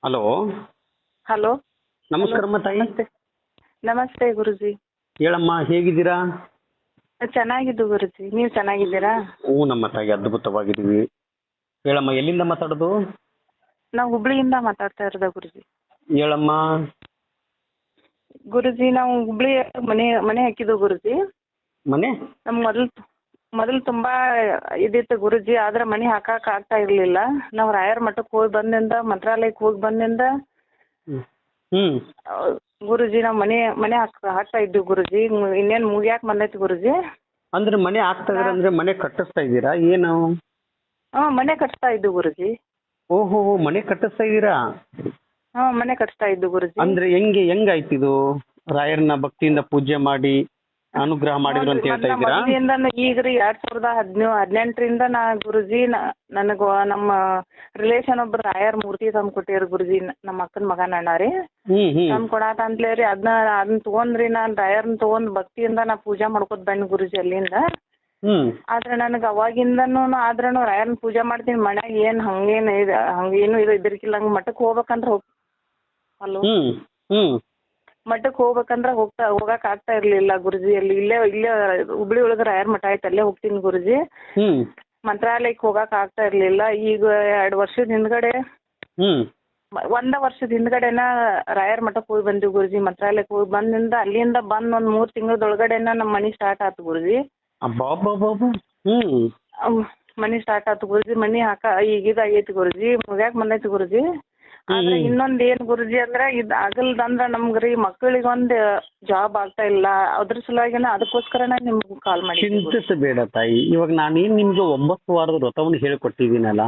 Hello. Hello. ನಮಸ್ಕಾರಮ್ಮ ತಾಯಿ. ನಮಸ್ತೆ. ನಮಸ್ತೆ ಗುರುಜಿ. ಹೇಳಮ್ಮ, ಹೇಗಿದ್ದೀರಾ? ಚೆನ್ನಾಗಿದ್ದು ಗುರುಜಿ, ನೀವು ಚೆನ್ನಾಗಿದ್ದೀರಾ? ಹ್ಞೂ ನಮ್ಮ ತಾಯಿ, ಅದ್ಭುತವಾಗಿದ್ದೀವಿ. ಹೇಳಮ್ಮ, ಎಲ್ಲಿಂದ ಮಾತಾಡೋದು? ನಾವು ಹುಬ್ಳಿಯಿಂದ ಮಾತಾಡ್ತಾ ಇರೋದ ಗುರುಜಿ. ಹೇಳಮ್ಮ. ಗುರುಜಿ, ನಾವು ಹುಬ್ಳಿ ಮನೆ ಹಾಕಿದ್ದು ಗುರುಜಿ. ಮನೆ? ನಮ್ ಮೊದಲು ತುಂಬಾ ಇದಿತ್ತು ಗುರುಜಿ, ಆದ್ರೆ ಮನೆ ಹಾಕಕ್ ಆಗ್ತಾ ಇರ್ಲಿಲ್ಲ. ನಾವು ರಾಯರ ಮಠಕ್ಕೆ ಹೋಗಿ ಬಂದಿಂದ, ಮಂತ್ರಾಲಯಕ್ಕೆ ಹೋಗಿ ಬಂದಿಂದ ಹ್ಮ್ ಗುರುಜಿ ನಾವು ಮನೆ ಹಾಕ್ತಾ ಇದ್ವಿ ಗುರುಜಿ. ಇನ್ನೇನು ಮುಗಿಯಾಕ ಬಂದೈತಿ ಗುರುಜಿ. ಅಂದ್ರೆ ಮನೆ ಆಗ್ತಾ ಇದ್ರ ಅಂದ್ರೆ ಮನೆ ಕಟ್ಟಿಸ್ತಾ ಇದ್ದೀರಾ ಏನು? ಮನೆ ಕಟ್ಸ್ತಾ ಇದ್ವಿ ಗುರುಜಿ. ಓಹೋ, ಮನೆ ಕಟ್ಟಿಸ್ತಾ ಇದ್ದೀರಾ? ಮನೆ ಕಟ್ಸ್ತಾ ಇದ್ವಿ ಗುರುಜಿ. ಅಂದ್ರೆ ಹೆಂಗಾಯ್ತಿದು? ರಾಯರನ್ನ ಭಕ್ತಿಯಿಂದ ಪೂಜೆ ಮಾಡಿ ಅನುಗ್ರಹ ಮಾಡಿದ್ರು ಅಂತ ಹೇಳ್ತಾ ಇದ್ದೀರಾ? ಈಗ ರೀ 2018ರಿಂದ ನಾ ಗುರುಜಿ ನನಗ ನಮ್ಮ ರಿಲೇಷನ್ ಒಬ್ರು ರಾಯರ್ ಮೂರ್ತಿ ತಂದು ಕೊಟ್ಟಿರು ಗುರುಜಿ. ನಮ್ಮ ಅಕ್ಕನ ಮಗನ ಅಣ್ಣ ರೀ ತಂದು ಕೊಡಾತ ಅಂತಲೇ ರೀ. ಅದನ್ನ ತಗೊಂಡ್ರಿ, ನಾನು ರಾಯರ್ನ ತಗೊಂಡ್ ಭಕ್ತಿಯಿಂದ ನಾ ಪೂಜಾ ಮಾಡ್ಕೊತ ಬನ್ನಿ ಗುರುಜಿ ಅಲ್ಲಿಂದ. ಆದ್ರೆ ನನಗೆ ಅವಾಗಿಂದನು ಆದ್ರೂ ರಾಯರ್ನ ಪೂಜಾ ಮಾಡ್ತೀನಿ ಮನ್ಯಾಗ. ಏನ್ ಹಂಗೇನು ಇದ್ರಕಿಲ್ಲ. ಹಂಗ ಮಠಕ್ಕೆ ಹೋಗ್ಬೇಕಂದ್ರ ಹಲೋ ಮಠಕ್ಕೆ ಹೋಗ್ಬೇಕಂದ್ರ ಹೋಗಕ್ ಆಗ್ತಾ ಇರ್ಲಿಲ್ಲ ಗುರುಜಿ. ಇಲ್ಲೇ ಹುಬ್ಳಿ ಒಳಗ ರಾಯರ್ ಮಠ ಆಯ್ತು, ಅಲ್ಲೇ ಹೋಗ್ತೀನಿ ಗುರುಜಿ. ಮಂತ್ರಾಲಯಕ್ಕೆ ಹೋಗಕ್ ಆಗ್ತಾ ಇರ್ಲಿಲ್ಲ. ಈಗ 2 ವರ್ಷದ ಹಿಂದ್ಗಡೆ ವರ್ಷದ ಹಿಂದ್ಗಡೆನ ರಾಯರ್ ಮಠಕ್ಕೆ ಹೋಗಿ ಬಂದಿವಿ ಗುರುಜಿ. ಮಂತ್ರಾಲಯಕ್ಕೆ ಹೋಗಿ ಬಂದಿಂದ ಅಲ್ಲಿಂದ ಬಂದ್ 3 ತಿಂಗಳದೊಳಗಡೆನ ನಮ್ಮ ಮನಿ ಸ್ಟಾರ್ಟ್ ಆಯ್ತು ಗುರುಜಿ. ಮನಿ ಸ್ಟಾರ್ಟ್ ಆಯ್ತು ಗುರುಜಿ. ಮನಿ ಈಗ ಇದಾಗೈತಿ ಗುರುಜಿ, ಮುಗ್ಯಾಕ್ ಬಂದೈತಿ ಗುರುಜಿ. ಆದ್ರೆ ಇನ್ನೊಂದ್ ಏನ್ ಗುರುಜಿ ಅಂದ್ರ ಆಗಲ್ದಂದ್ರ ನಮ್ಗ್ರಿ ಮಕ್ಕಳಿಗೊಂದ್ ಜಾಬ್ ಆಗ್ತಾ ಇಲ್ಲ. ಅದ್ರ ಸಲುವಾಗಿನ ಅದಕ್ಕೋಸ್ಕರನ ನಿಮ್ಗೆ ಕಾಲ್ ಮಾಡಿ. ಚಿಂತಿಸಬೇಡ ತಾಯಿ. ಇವಾಗ ನಾನೇನ್ ನಿಮ್ಗೆ 9 ವಾರದ ವ್ರತವನ್ನು ಹೇಳಿಕೊಟ್ಟಿದ್ದೀನಲ್ಲ,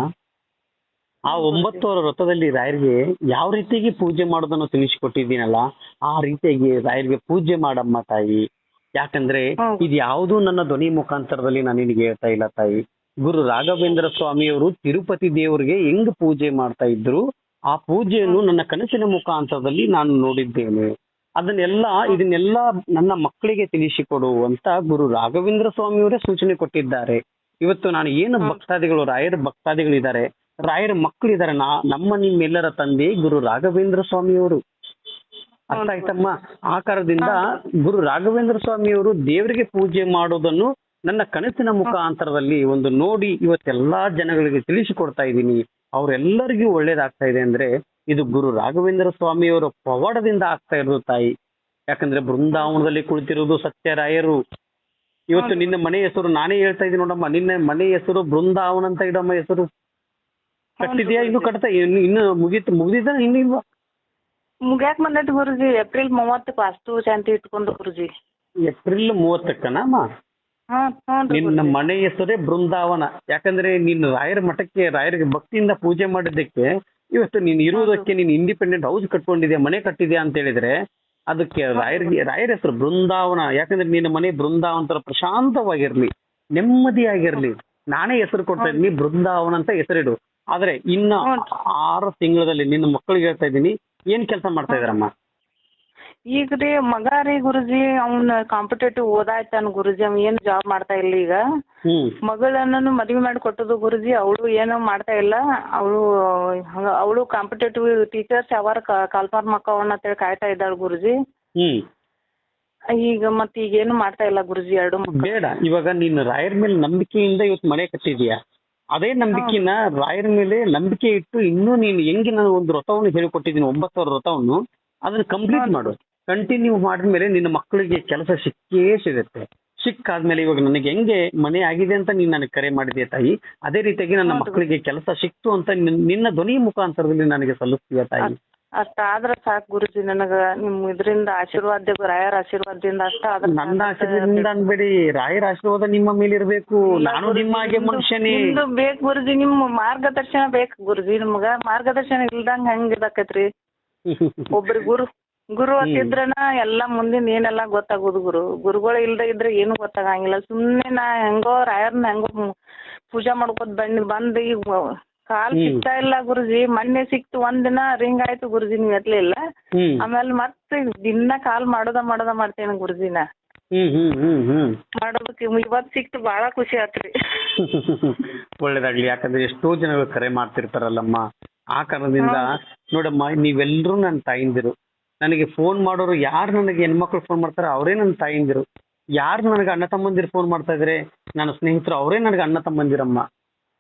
ಆ 9 ವಾರ ವ್ರತದಲ್ಲಿ ರಾಯರಿಗೆ ಯಾವ ರೀತಿಯಾಗಿ ಪೂಜೆ ಮಾಡೋದನ್ನು ತಿಳಿಸಿಕೊಟ್ಟಿದ್ದೀನಲ್ಲ, ಆ ರೀತಿಯಾಗಿ ರಾಯರಿಗೆ ಪೂಜೆ ಮಾಡಮ್ಮ ತಾಯಿ. ಯಾಕಂದ್ರೆ ಇದು ಯಾವುದು ನನ್ನ ಧ್ವನಿ ಮುಖಾಂತರದಲ್ಲಿ ನಾನು ನಿನಗೆ ಹೇಳ್ತಾ ಇಲ್ಲ ತಾಯಿ. ಗುರು ರಾಘವೇಂದ್ರ ಸ್ವಾಮಿಯವರು ತಿರುಪತಿ ದೇವರಿಗೆ ಹೆಂಗ್ ಪೂಜೆ ಮಾಡ್ತಾ ಇದ್ರು, ಆ ಪೂಜೆಯನ್ನು ನನ್ನ ಕನಸಿನ ಮುಖಾಂತರದಲ್ಲಿ ನಾನು ನೋಡಿದ್ದೇನೆ. ಇದನ್ನೆಲ್ಲ ನನ್ನ ಮಕ್ಕಳಿಗೆ ತಿಳಿಸಿಕೊಡು ಅಂತ ಗುರು ರಾಘವೇಂದ್ರ ಸ್ವಾಮಿಯವರೇ ಸೂಚನೆ ಕೊಟ್ಟಿದ್ದಾರೆ. ಇವತ್ತು ನಾನು ಏನು ಭಕ್ತಾದಿಗಳು, ರಾಯರ ಭಕ್ತಾದಿಗಳಿದ್ದಾರೆ, ರಾಯರ ಮಕ್ಕಳಿದ್ದಾರೆ, ನಮ್ಮ ನಿಮ್ಮೆಲ್ಲರ ತಂದೆ ಗುರು ರಾಘವೇಂದ್ರ ಸ್ವಾಮಿಯವರು. ಅರ್ಥ ಆಯ್ತಮ್ಮ? ಆ ಕಾರಣದಿಂದ ಗುರು ರಾಘವೇಂದ್ರ ಸ್ವಾಮಿಯವರು ದೇವರಿಗೆ ಪೂಜೆ ಮಾಡೋದನ್ನು ನನ್ನ ಕನಸಿನ ಮುಖಾಂತರದಲ್ಲಿ ಒಂದು ನೋಡಿ ಇವತ್ತೆಲ್ಲಾ ಜನಗಳಿಗೆ ತಿಳಿಸಿಕೊಡ್ತಾ ಇದ್ದೀನಿ. ಅವರೆಲ್ಲರಿಗೂ ಒಳ್ಳೇದಾಗ್ತಾ ಇದೆ ಅಂದ್ರೆ ಇದು ಗುರು ರಾಘವೇಂದ್ರ ಸ್ವಾಮಿಯವರ ಪವಾಡದಿಂದ ಆಗ್ತಾ ಇರೋದು ತಾಯಿ. ಯಾಕಂದ್ರೆ ಬೃಂದಾವನದಲ್ಲಿ ಕುಳಿತಿರೋದು ಸತ್ಯರಾಯರು. ಇವತ್ತು ನಿನ್ನ ಮನೆ ಹೆಸರು ನಾನೇ ಹೇಳ್ತಾ ಇದ್ದೀನಿ ನೋಡಮ್ಮ, ನಿನ್ನ ಮನೆ ಹೆಸರು ಬೃಂದಾವನ ಅಂತ ಇಡಮ್ಮ ಹೆಸರು. ಕಟ್ಟಿದ್ಯಾ? ಇನ್ನು ಕಟ್ತಾ ಇನ್ನು ಮುಗಿದ ಇನ್ನಿಲ್ವಾ? ಮುಗ್ಯಾಕ್ ಬಂದೈತಿ ಗುರುಜಿ. ಏಪ್ರಿಲ್ 30 ವಾಸ್ತು ಶಾಂತಿ ಇಟ್ಕೊಂಡು ಗುರುಜಿ. ಏಪ್ರಿಲ್ 30ಕ್ಕನಮ್ಮ? ನಿನ್ನ ಮನೆ ಹೆಸರೇ ಬೃಂದಾವನ. ಯಾಕಂದ್ರೆ ನೀನು ರಾಯರ ಮಠಕ್ಕೆ ರಾಯರಿಗೆ ಭಕ್ತಿಯಿಂದ ಪೂಜೆ ಮಾಡಿದ್ದಕ್ಕೆ ಇವತ್ತು ನೀನು ಇರುವುದಕ್ಕೆ ನೀನು ಇಂಡಿಪೆಂಡೆಂಟ್ ಹೌಸ್ ಕಟ್ಕೊಂಡಿದ್ಯಾ, ಮನೆ ಕಟ್ಟಿದ್ಯಾ ಅಂತ ಹೇಳಿದ್ರೆ ಅದಕ್ಕೆ ರಾಯರ ಹೆಸರು ಬೃಂದಾವನ. ಯಾಕಂದ್ರೆ ನಿನ್ನ ಮನೆ ಬೃಂದಾವನ ಪ್ರಶಾಂತವಾಗಿರ್ಲಿ, ನೆಮ್ಮದಿಯಾಗಿರ್ಲಿ. ನಾನೇ ಹೆಸರು ಕೊಡ್ತಾ ಇದ್ದೀನಿ, ಬೃಂದಾವನ ಅಂತ ಹೆಸರಿಡು. ಆದ್ರೆ ಇನ್ನ 6 ತಿಂಗಳಲ್ಲಿ ನಿನ್ನ ಮಕ್ಕಳಿಗೆ ಹೇಳ್ತಾ ಇದ್ದೀನಿ, ಏನ್ ಕೆಲಸ ಮಾಡ್ತಾ ಇದಾರಮ್ಮ? ಈಗ ರೀ ಮಗ ರೀ ಗುರುಜಿ, ಅವ್ನ ಕಾಂಪಿಟೇಟಿವ್ ಓದಾಯ್ತಾನ ಗುರುಜಿ. ಅವ್ ಏನು ಜಾಬ್ ಮಾಡ್ತಾ ಇಲ್ಲ ಈಗ. ಮಗಳನ್ನ ಮದ್ವೆ ಮಾಡಿ ಕೊಟ್ಟದು ಗುರುಜಿ. ಅವಳು ಏನೋ ಮಾಡ್ತಾ ಇಲ್ಲ. ಅವಳು ಕಾಂಪಿಟೇಟಿವ್ ಟೀಚರ್ಸ್ ಯಾವಾರ ಕಾಲ್ಫಾರ್ಮ್ ಮಕ್ಕವನ್ನ ಅಂತೇಳಿ ಕಾಯ್ತಾ ಇದ್ದಾಳು ಗುರುಜಿ. ಈಗ ಏನು ಮಾಡ್ತಾ ಇಲ್ಲ ಗುರುಜಿ. 2 ಮಕ್ಕಳು. ಬೇಡ, ಇವಾಗ ನೀನು ರಾಯರ ಮೇಲೆ ನಂಬಿಕೆಯಿಂದ ಇವತ್ತು ಮನೆ ಕಟ್ಟಿದ್ಯಾ, ಅದೇ ನಂಬಿಕೆನ ರಾಯರ ಮೇಲೆ ನಂಬಿಕೆ ಇಟ್ಟು ಇನ್ನೂ ನೀನು ಹೆಂಗೆ ನಾನು ಒಂದು ವ್ರತವನ್ನು ಹೇಳಿಕೊಟ್ಟಿದ್ದೀನಿ 9 ವಾರ ವ್ರತವನ್ನು, ಅದನ್ನ ಕಂಪ್ಲೀಟ್ ಮಾಡು. ಕಂಟಿನ್ಯೂ ಮಾಡಿದ್ಮೇಲೆ ನಿನ್ನ ಮಕ್ಕಳಿಗೆ ಕೆಲಸ ಸಿಕ್ಕೇ ಸಿಗುತ್ತೆ. ಸಿಕ್ಕಾದ್ಮೇಲೆ ಇವಾಗ ನನಗೆ ಹೆಂಗೆ ಮನೆ ಆಗಿದೆ ಅಂತ ನೀನ್ ನನಗೆ ಕರೆ ಮಾಡಿದೆ ತಾಯಿ, ಅದೇ ರೀತಿಯಾಗಿ ನನ್ನ ಮಕ್ಕಳಿಗೆ ಕೆಲಸ ಸಿಕ್ತು ಅಂತ ನಿನ್ನ ಧ್ವನಿ ಮುಖಾಂತರದಲ್ಲಿ ನನಗೆ ಸಲ್ಲಿಸ್ತೀಯ ತಾಯಿ. ಅಷ್ಟಾದ್ರ ಸಾಕು ಗುರುಜಿ. ನನಗ ನಿಮ್ ಇದರಿಂದ ಆಶೀರ್ವಾದ, ರಾಯರ ಆಶೀರ್ವಾದದಿಂದ ಅಷ್ಟ. ನನ್ನ ಆಶೀರ್ವಾದದಿಂದ ಅನ್ಬೇಡಿ, ರಾಯರ ಆಶೀರ್ವಾದ ನಿಮ್ಮ ಮೇಲೆ ಇರಬೇಕು. ನಾನು ನಿಮ್ಮ ಹಾಗೆ ಮನುಷ್ಯನೇ ಬೇಕು ಗುರುಜಿ. ನಿಮ್ಮ ಮಾರ್ಗದರ್ಶನ ಬೇಕು ಗುರುಜಿ. ನಿಮ್ಗ ಮಾರ್ಗದರ್ಶನ ಇಲ್ದಂಗ ಹೆಂಗ್ ಇದಾಕೈತ್ರಿ? ಒಬ್ರಿ ಗುರು ಅಂತಿದ್ರನ ಎಲ್ಲಾ ಮುಂದಿನ ಏನೆಲ್ಲಾ ಗೊತ್ತಾಗೋದು. ಗುರುಗಳು ಇಲ್ದ ಇದ್ರೆ ಏನು ಗೊತ್ತಾಗಂಗಿಲ್ಲ. ಸುಮ್ನೆ ನಾ ಹೆಂಗೋ ರಾಯರ್ನ ಹೆಂಗೋ ಪೂಜಾ ಮಾಡ್ಕೊತ ಬಂದ್ ಈಗ ಕಾಲ್ ಸಿಗ್ತಾ ಇಲ್ಲ ಗುರುಜಿ. ಮೊನ್ನೆ ಸಿಕ್ತು, 1 ದಿನ ರಿಂಗ್ ಆಯ್ತು ಗುರುಜಿ, ನೀವ್ ಎತ್ಲಿಲ್ಲ. ಆಮೇಲೆ ಮತ್ತೆ ದಿನ ಕಾಲ್ ಮಾಡೋದ ಮಾಡ್ತೇನೆ ಗುರುಜಿನ. ಮಾಡೋದಕ್ಕೆ ಇವತ್ತು ಸಿಕ್ತು ಭಾಳ ಖುಷಿ ಆತ್ರಿ. ಒಳ್ಳೇದಾಗ್ಲಿ. ಯಾಕಂದ್ರೆ ಎಷ್ಟೋ ಜನಗಳು ಕರೆ ಮಾಡ್ತಿರ್ತಾರಲ್ಲಮ್ಮ, ಆ ಕಾರಣದಿಂದ ನೋಡಮ್ಮ, ನೀವೆಲ್ಲರೂ ನನ್ನ ತಾಯಿಂದಿರು. ನನಗೆ ಫೋನ್ ಮಾಡೋರು ಯಾರು, ನನಗೆ ಹೆಣ್ಮಕ್ಳು ಫೋನ್ ಮಾಡ್ತಾರೆ ಅವರೇ ನನ್ನ ತಾಯಿಂದಿರು. ಯಾರು ನನಗೆ ಅಣ್ಣ ತಮ್ಮಂದಿರು ಫೋನ್ ಮಾಡ್ತಾ ಇದ್ರೆ ನನ್ನ ಸ್ನೇಹಿತರು ಅವರೇ ನನಗೆ ಅಣ್ಣ ತಮ್ಮಂದಿರಮ್ಮ.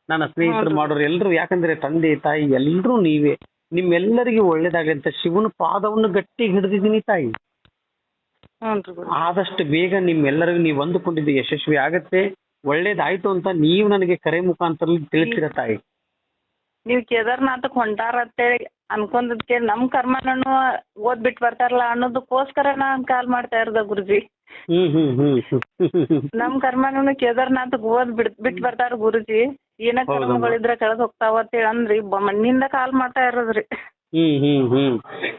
ನನ್ನ ಸ್ನೇಹಿತರು ಮಾಡೋರು ಎಲ್ಲರೂ, ಯಾಕಂದ್ರೆ ತಂದೆ ತಾಯಿ ಎಲ್ಲರೂ ನೀವೇ. ನಿಮ್ಮೆಲ್ಲರಿಗೂ ಒಳ್ಳೇದಾಗ್ಲಿ ಅಂತ ಶಿವನ ಪಾದವನ್ನು ಗಟ್ಟಿ ಹಿಡಿದಿದ್ದೀನಿ ತಾಯಿ. ಆದಷ್ಟು ಬೇಗ ನಿಮ್ಮೆಲ್ಲರಿಗೂ ನೀವು ಅಂದುಕೊಂಡಿದ್ದು ಯಶಸ್ವಿ ಆಗತ್ತೆ, ಒಳ್ಳೇದಾಯ್ತು ಅಂತ ನೀವು ನನಗೆ ಕರೆ ಮುಖಾಂತರ ತಿಳಿಸಿರ ತಾಯಿ. ನೀವು ಕೇದಾರ್ನಾಥಕ್ ಹೊಂಟಾರ ಅಂತೇಳಿ ಅನ್ಕೊಂಡದ್ಕೆ ನಮ್ ಕರ್ಮನೂ ಓದ್ ಬಿಟ್ಟು ಬರ್ತಾರಲ್ಲ ಅನ್ನೋದಕ್ಕೋಸ್ಕರ ನಾನ್ ಕಾಲ್ ಮಾಡ್ತಾ ಇರೋದ ಗುರುಜಿ. ನಮ್ ಕರ್ಮನೂ ಕೇದಾರ್ನಾಥಕ್ ಓದ್ ಬಿಟ್ಟು ಬರ್ತಾರ ಗುರುಜಿ. ಏನ ಕರ್ಮಗಳಿದ್ರೆ ಕಳೆದ್ ಹೋಗ್ತಾವ ಅಂತೇಳಿ ಅಂದ್ರಿ ಮಣ್ಣಿಂದ ಕಾಲ್ ಮಾಡ್ತಾ ಇರೋದ್ರಿ.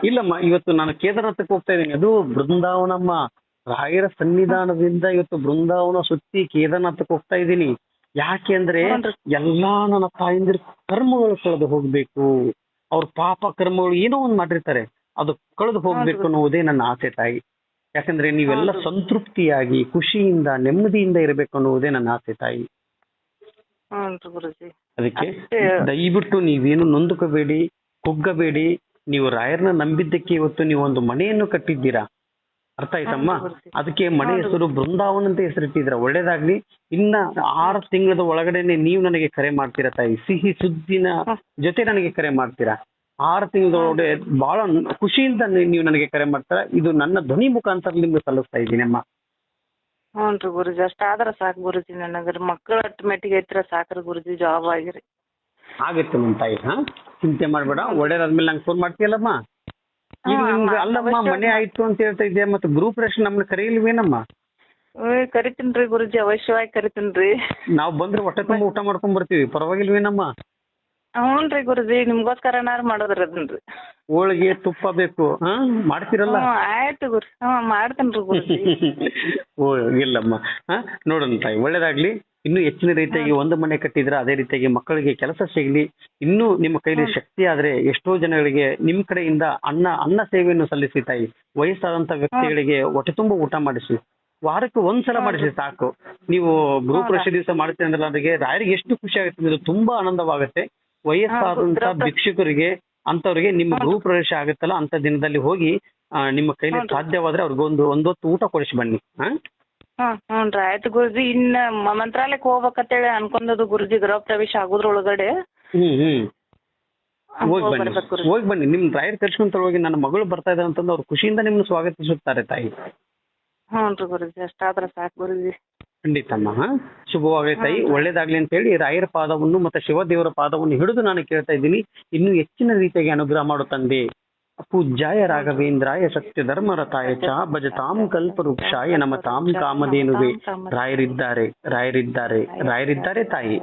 ಇಲ್ಲಮ್ಮ, ಇವತ್ತು ನಾನು ಕೇದಾರ್ನಾಥಕ್ಕೆ ಹೋಗ್ತಾ ಇದ್ದೀನಿ. ಅದು ಬೃಂದಾವನಮ್ಮ, ರಾಯರ ಸನ್ನಿಧಾನದಿಂದ ಇವತ್ತು ಬೃಂದಾವನ ಸುತ್ತಿ ಕೇದಾರ್ನಾಥಕ್ಕೆ ಹೋಗ್ತಾ ಇದ್ದೀನಿ. ಯಾಕೆ ಅಂದ್ರೆ ಎಲ್ಲಾ ನನ್ನ ತಾಯಿಂದಿರ ಕರ್ಮಗಳು ಕಳೆದು ಹೋಗ್ಬೇಕು, ಅವ್ರ ಪಾಪ ಕರ್ಮಗಳು ಏನೋ ಒಂದ್ ಮಾಡಿರ್ತಾರೆ, ಅದು ಕಳೆದು ಹೋಗ್ಬೇಕು ಅನ್ನೋದೇ ನನ್ನ ಆಸೆ ತಾಯಿ. ಯಾಕಂದ್ರೆ ನೀವೆಲ್ಲ ಸಂತೃಪ್ತಿಯಾಗಿ ಖುಷಿಯಿಂದ ನೆಮ್ಮದಿಯಿಂದ ಇರಬೇಕು ಅನ್ನೋದೇ ನನ್ನ ಆಸೆ ತಾಯಿ. ಅದಕ್ಕೆ ದಯವಿಟ್ಟು ನೀವೇನು ನೊಂದುಕೋಬೇಡಿ, ಕುಗ್ಗಬೇಡಿ. ನೀವು ರಾಯರನ್ನ ನಂಬಿದ್ದಕ್ಕೆ ಇವತ್ತು ನೀವು ಒಂದು ಮನೆಯನ್ನು ಕಟ್ಟಿದ್ದೀರಾ, ಅರ್ಥ ಆಯ್ತಮ್ಮ? ಅದಕ್ಕೆ ಮನೆ ಹೆಸರು ಬೃಂದಾವನ ಅಂತ ಹೆಸರಿಟ್ಟಿದ್ದೀರಾ. ಒಳ್ಳೇದಾಗ್ಲಿ. ಇನ್ನ 6 ತಿಂಗಳ ಒಳಗಡೆನೆ ನೀವು ನನಗೆ ಕರೆ ಮಾಡ್ತೀರಾ ತಾಯಿ. ಸಿಹಿ ಸುದ್ದಿನ ಜೊತೆ ನನಗೆ ಕರೆ ಮಾಡ್ತೀರಾ. 6 ತಿಂಗಳೊಳಗೆ ಬಹಳ ಖುಷಿಯಿಂದ ನೀವು ನನಗೆ ಕರೆ ಮಾಡ್ತೀರಾ. ಇದು ನನ್ನ ಧ್ವನಿ ಮುಖಾಂತರ ನಿಮ್ಗೆ ಸಲ್ಲಿಸ್ತಾ ಇದ್ದೀನಿ ಅಮ್ಮ. ಹ್ಞೂ ಗುರುಜಿ, ಅಷ್ಟಾದ್ರ ಸಾಕು ಗುರುಜಿ. ನನಗೆ ಮಕ್ಕಳ ಮೆಟ್ಟಿಗೆ ಐತ್ರ ಸಾಕ್ರಿ ಗುರುಜಿ, ಜಾಬ್ ಆಗಿರಿ. ಆಗತ್ತೆ ನಮ್ಮ ತಾಯಿ. ಚಿಂತೆ ಮಾಡ್ಬೇಡ. ಒಳ್ಳೇದಾದ್ಮೇಲೆ ನಂಗೆ ಫೋನ್ ಮಾಡ್ತೀಯಲ್ಲಮ್ಮ? ಈಗ ನಿಮ್ಗೆ ಅಲ್ಲಮ್ಮ, ಮನೆ ಆಯ್ತು ಅಂತ ಹೇಳ್ತಾ ಇದ್ದೆ, ಮತ್ತೆ ಗ್ರೂಪ್ ರೇಷನ್ ನಮ್ಮನ್ನ ಕರೆಯಲ್ವೇನಮ್ಮ? ಕರಿತೀನ್ರಿ ಗುರುಜಿ, ಅವಶ್ಯವಾಗಿ ಕರಿತೀನ್ರಿ. ನಾವು ಬಂದ್ರೆ ಹೊಟ್ಟೆ ತುಂಬ ಊಟ ಮಾಡ್ಕೊಂಡ್ ಬರ್ತೀವಿ, ಪರವಾಗಿಲ್ವೇನಮ್ಮ? ಹ್ಞೂನ್ರಿ ಗುರುಜಿ, ನಿಮ್ಗೋಸ್ಕರನಾರು ಮಾಡೋದ್ರಿ ಅದನ್ರಿ. ಹೋಳಿಗೆ ತುಪ್ಪ ಬೇಕು, ಮಾಡ್ತೀರಲ್ಲ? ಆಯ್ತು ಗುರು, ಮಾಡ್ತೇನ್ರಿ ಗುರುಜಿ. ಇಲ್ಲಮ್ಮ, ನೋಡೋಣ ತಾಯಿ, ಒಳ್ಳೇದಾಗ್ಲಿ. ಇನ್ನೂ ಹೆಚ್ಚಿನ ರೀತಿಯಾಗಿ ಒಂದು ಮನೆ ಕಟ್ಟಿದ್ರೆ ಅದೇ ರೀತಿಯಾಗಿ ಮಕ್ಕಳಿಗೆ ಕೆಲಸ ಸಿಗ್ಲಿ. ಇನ್ನೂ ನಿಮ್ಮ ಕೈಲಿ ಶಕ್ತಿ ಆದ್ರೆ ಎಷ್ಟೋ ಜನಗಳಿಗೆ ನಿಮ್ ಕಡೆಯಿಂದ ಅನ್ನ ಸೇವೆಯನ್ನು ಸಲ್ಲಿಸಿ ತಾಯಿ. ವಯಸ್ಸಾದಂತ ವ್ಯಕ್ತಿಗಳಿಗೆ ಹೊಟ್ಟೆ ತುಂಬ ಊಟ ಮಾಡಿಸಿ, ವಾರಕ್ಕೆ ಒಂದ್ಸಲ ಮಾಡಿಸಿ ಸಾಕು. ನೀವು ಗ್ರೂಪ್ ರಶ ದಿವಸ ಮಾಡ್ತೀರಿ ಅಂದ್ರೆ ನನಗೆ ರಾಯರಿಗೆ ಎಷ್ಟು ಖುಷಿ ಆಗುತ್ತೆ ಅಂದ್ರೆ ತುಂಬಾ ಆನಂದವಾಗುತ್ತೆ. ವಯಸ್ಸಾದಂತ ಭಿಕ್ಷುಕರಿಗೆ ಅಂತವ್ರಿಗೆ ನಿಮ್ಮ ಗ್ರೂಪ್ ಪ್ರವೇಶ ಆಗುತ್ತಲ್ಲ, ಅಂತ ದಿನದಲ್ಲಿ ಹೋಗಿ ನಿಮ್ಮ ಕೈಲಿ ಸಾಧ್ಯವಾದ್ರೆ ಅವ್ರಿಗೆ ಒಂದೊತ್ತು ಊಟ ಕೊಡಿಸಿ ಬನ್ನಿ. ಹ್ಞೂನ್ರಿ, ಆಯ್ತು ಗುರುಜಿ. ಇನ್ನ ಮಂತ್ರಾಲಯಕ್ಕೆ ಹೋಗ್ಬೇಕಂತೇಳಿ ಅನ್ಕೊಂಡದು ಗುರುಜಿ, ಗೃಹ ಪ್ರವೇಶ ಆಗೋದ್ರೊಳಗಡೆ. ಹೋಗಿ ಬನ್ನಿ. ನಿಮ್ ರಾಯರ್ ಕರ್ಸ್ಕೊಂತ ಹೋಗಿ ನನ್ನ ಮಗಳು ಬರ್ತಾ ಇದ್ದಾರೆ ಅಂತಂದು ಅವ್ರು ಖುಷಿಯಿಂದ ನಿಮ್ನ ಸ್ವಾಗತಿಸುತ್ತಾರೆ ತಾಯಿ. ಹ್ಞೂನ್ರಿ ಗುರುಜಿ, ಅಷ್ಟಾದ್ರ ಸಾಕು ಗುರುಜಿ. ಖಂಡಿತಮ್ಮ. ಶುಭವಾಗಲಿ ತಾಯಿ, ಒಳ್ಳೇದಾಗ್ಲಿ ಅಂತ ಹೇಳಿ ರಾಯರ ಪಾದವನ್ನು ಮತ್ತೆ ಶಿವದೇವರ ಪಾದವನ್ನು ಹಿಡಿದು ನಾನು ಕೇಳ್ತಾ ಇದ್ದೀನಿ. ಇನ್ನೂ ಹೆಚ್ಚಿನ ರೀತಿಯಾಗಿ ಅನುಗ್ರಹ ಮಾಡು ತಂದೆ. ಪೂಜ್ಯಾಯ ರಾಘವೇಂದ್ರಾಯ ಸತ್ಯ ಧರ್ಮರತಾಯ ಚ ಭಜತಾಂ ಕಲ್ಪವೃಕ್ಷಾಯ ನಮತಾಂ ಕಾಮಧೇನುವೆ. ರಾಯರಿದ್ದಾರೆ ತಾಯಿ.